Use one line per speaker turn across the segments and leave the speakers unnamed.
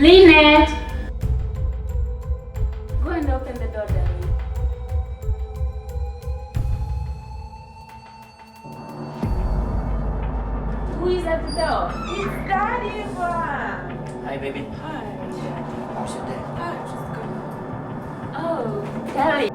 Lynette! Go and open the door, darling. Who is at the door?
It's Daddy, Eva.
Hi, baby.
Hi.
How's your day?
Hi, just good.
Oh, darling.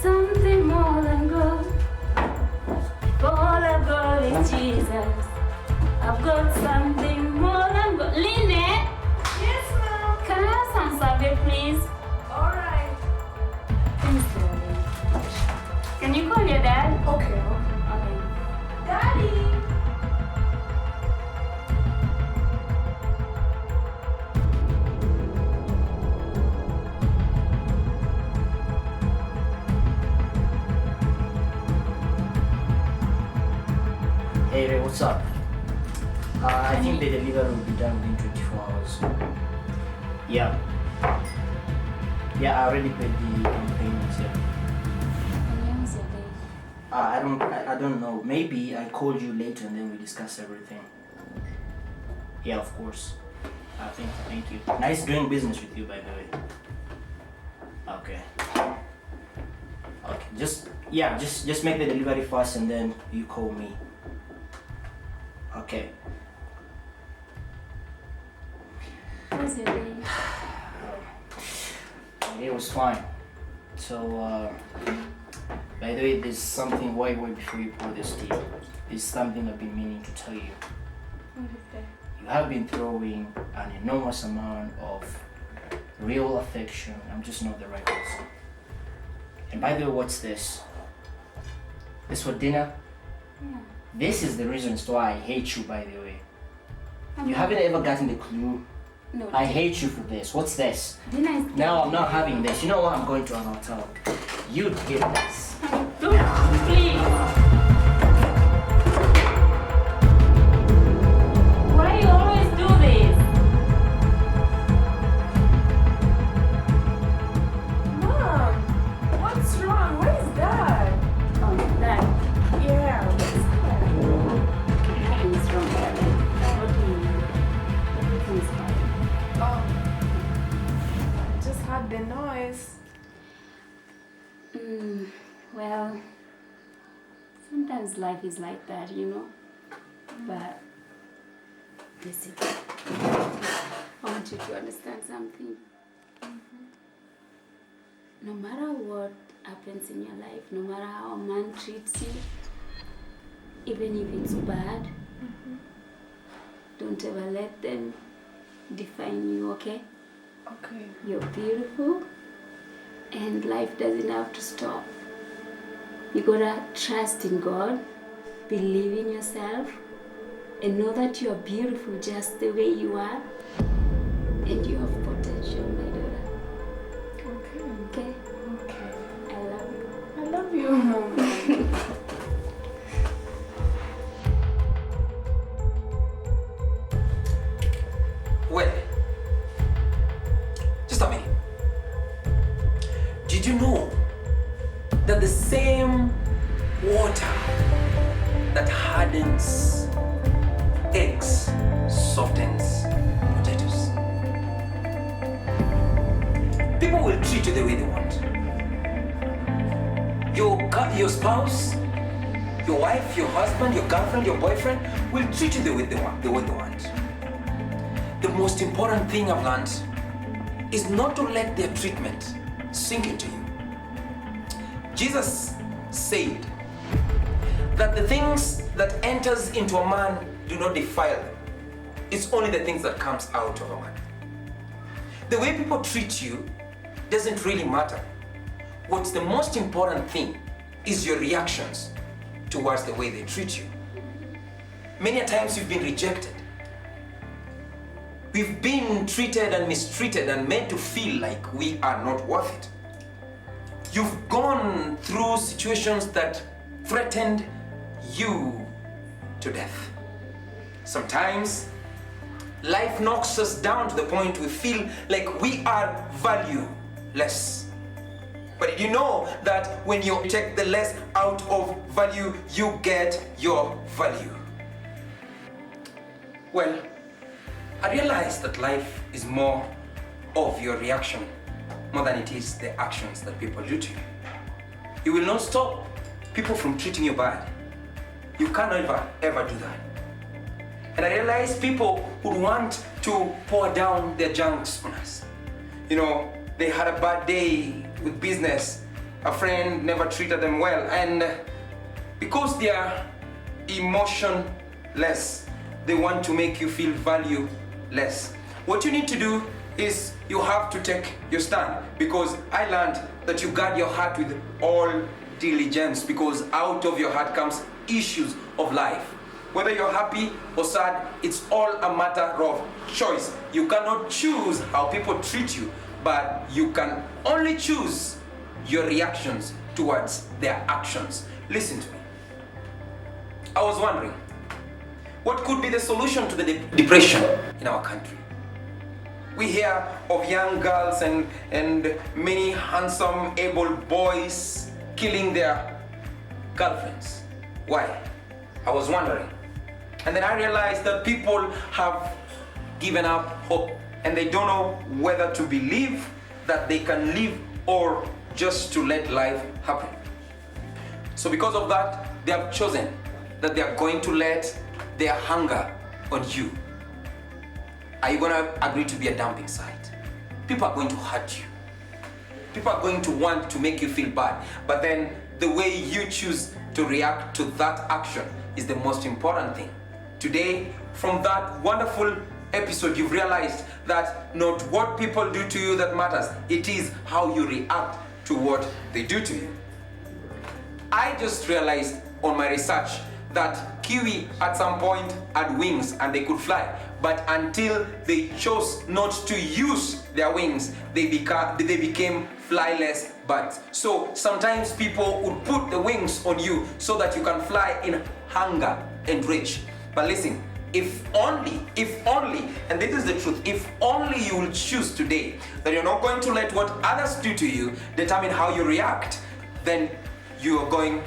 Something more than gold. All I've got is Jesus. I've got something more than gold. Lynette,
Yes, ma'am.
can I have some Sunday, please?
All right.
Thanks, darling. Can you call your dad?
Okay.
Okay.
Daddy.
Hey Ray, what's up? I think the delivery will be done within 24 hours. Yeah. Yeah, I already paid the payments, yeah.
When is your day?
I don't know. Maybe I call you later and then we discuss everything. Yeah, of course. Thank you. Nice doing business with you, by the way. Okay. Okay, just make the delivery first and then you call me. Okay.
How's your day?
It was fine. So, by the way, there's something way before you pour this tea. There's something I've been meaning to tell you.
What is that?
You have been throwing an enormous amount of real affection. I'm just not the right person. And by the way, what's this? This for dinner?
Yeah.
This is the reason as to why I hate you, by the way.
I'm
You
not-
haven't ever gotten the clue.
No.
I hate you for this. What's this?
Dinner is
No, I'm not having this. You know what? I'm going to an hotel. You did this.
Don't, please. Why you always do this?
Mom, what's wrong? What is that?
Oh, that.
Yeah, what's that?
Nothing's wrong, darling. What do you mean? Everything's fine.
Oh, I just heard the noise.
Well, sometimes life is like that, you know. But listen, I want you to understand something. No matter what happens in your life, no matter how a man treats you, even if it's bad, don't ever let them define you, okay?
Okay.
You're beautiful, and life doesn't have to stop. You gotta trust in God, believe in yourself, and know that you're beautiful just the way you are, and you have potential, my daughter.
Okay.
Okay?
Okay.
I love you.
I love you, Mom.
Wait. Just a minute. Did you know that the same water that hardens eggs softens potatoes? People will treat you the way they want. Your spouse, your wife, your husband, your girlfriend, your boyfriend will treat you the way they want. The most important thing I've learned is not to let their treatment sink into you. Jesus said that the things that enters into a man do not defile them. It's only the things that comes out of a man. The way people treat you doesn't really matter. What's the most important thing is your reactions towards the way they treat you. Many a times you've been rejected. We've been treated and mistreated and made to feel like we are not worth it. You've gone through situations that threatened you to death. Sometimes life knocks us down to the point we feel like we are valueless. But did you know that when you take the less out of value, you get your value? Well, I realized that life is more of your reaction more than it is the actions that people do to you. You will not stop people from treating you bad. You can't ever do that. And I realized people would want to pour down their junks on us. You know, they had a bad day with business, a friend never treated them well, and because they are emotionless, they want to make you feel valueless. What you need to do is you have to take your stand, because I learned that you guard your heart with all diligence, because out of your heart comes issues of life. Whether you're happy or sad, it's all a matter of choice. You cannot choose how people treat you, but you can only choose your reactions towards their actions. Listen to me. I was wondering, what could be the solution to the depression in our country? We hear of young girls and many handsome, able boys killing their girlfriends. Why? I was wondering. And then I realized that people have given up hope and they don't know whether to believe that they can live or just to let life happen. So because of that, they have chosen that they are going to let their hunger on you. Are you going to agree to be a dumping site? People are going to hurt you. People are going to want to make you feel bad. But then the way you choose to react to that action is the most important thing. Today, from that wonderful episode, you've realized that not what people do to you that matters. It is how you react to what they do to you. I just realized on my research that kiwi at some point had wings and they could fly, but until they chose not to use their wings, they became flyless birds. So sometimes people would put the wings on you so that you can fly in hunger and rage. But listen, if only, and this is the truth, if only you will choose today that you're not going to let what others do to you determine how you react, then you are going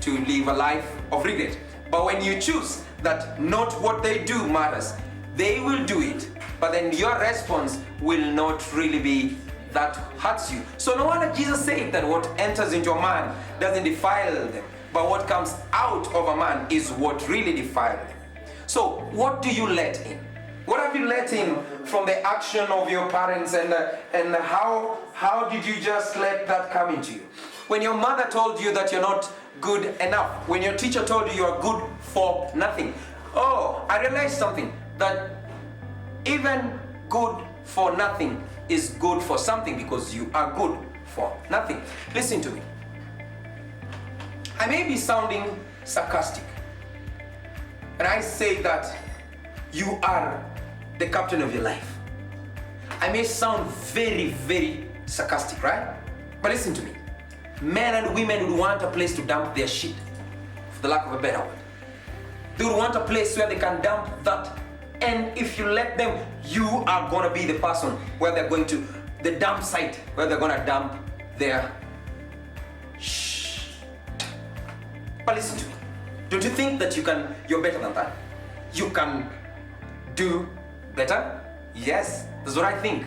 to live a life of regret. But when you choose that not what they do matters, they will do it, but then your response will not really be that hurts you. So no wonder Jesus said that what enters into a man doesn't defile them, but what comes out of a man is what really defiles them. So what do you let in? What have you let in from the action of your parents, and how did you just let that come into you? When your mother told you that you're not good enough, when your teacher told you you're good for nothing. Oh, I realized something, that even good for nothing is good for something, because you are good for nothing. Listen to me. I may be sounding sarcastic, and I say that you are the captain of your life. I may sound very, very sarcastic, right? But listen to me. Men and women would want a place to dump their shit, for the lack of a better word. They would want a place where they can dump that. And if you let them, you are going to be the person where they're going to, the dump site, where they're going to dump their shh. But listen to me. Don't you think that you're better than that? You can do better? Yes, that's what I think.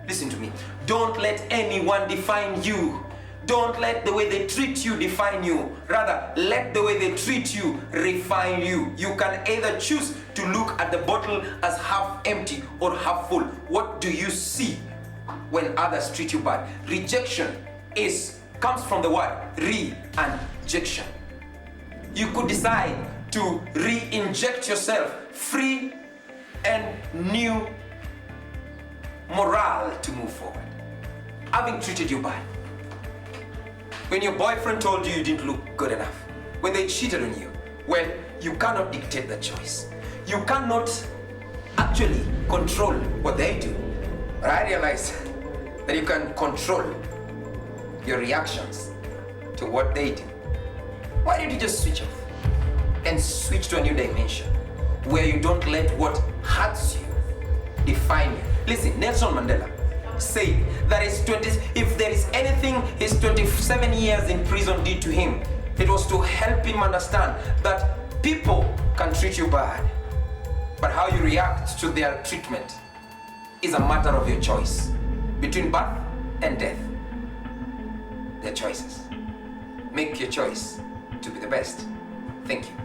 Listen to me. Don't let anyone define you. Don't let the way they treat you define you. Rather, let the way they treat you refine you. You can either choose to look at the bottle as half empty or half full. What do you see when others treat you bad? Rejection is comes from the word re-injection. You could decide to re-inject yourself free and new morale to move forward. Having treated you bad. When your boyfriend told you you didn't look good enough. When they cheated on you. Well, you cannot dictate the choice. You cannot actually control what they do. But I realized that you can control your reactions to what they do. Why don't you just switch off and switch to a new dimension where you don't let what hurts you define you? Listen, Nelson Mandela said that if there is anything his 27 years in prison did to him, it was to help him understand that people can treat you bad, but how you react to their treatment is a matter of your choice. Between birth and death, they're choices. Make your choice to be the best. Thank you.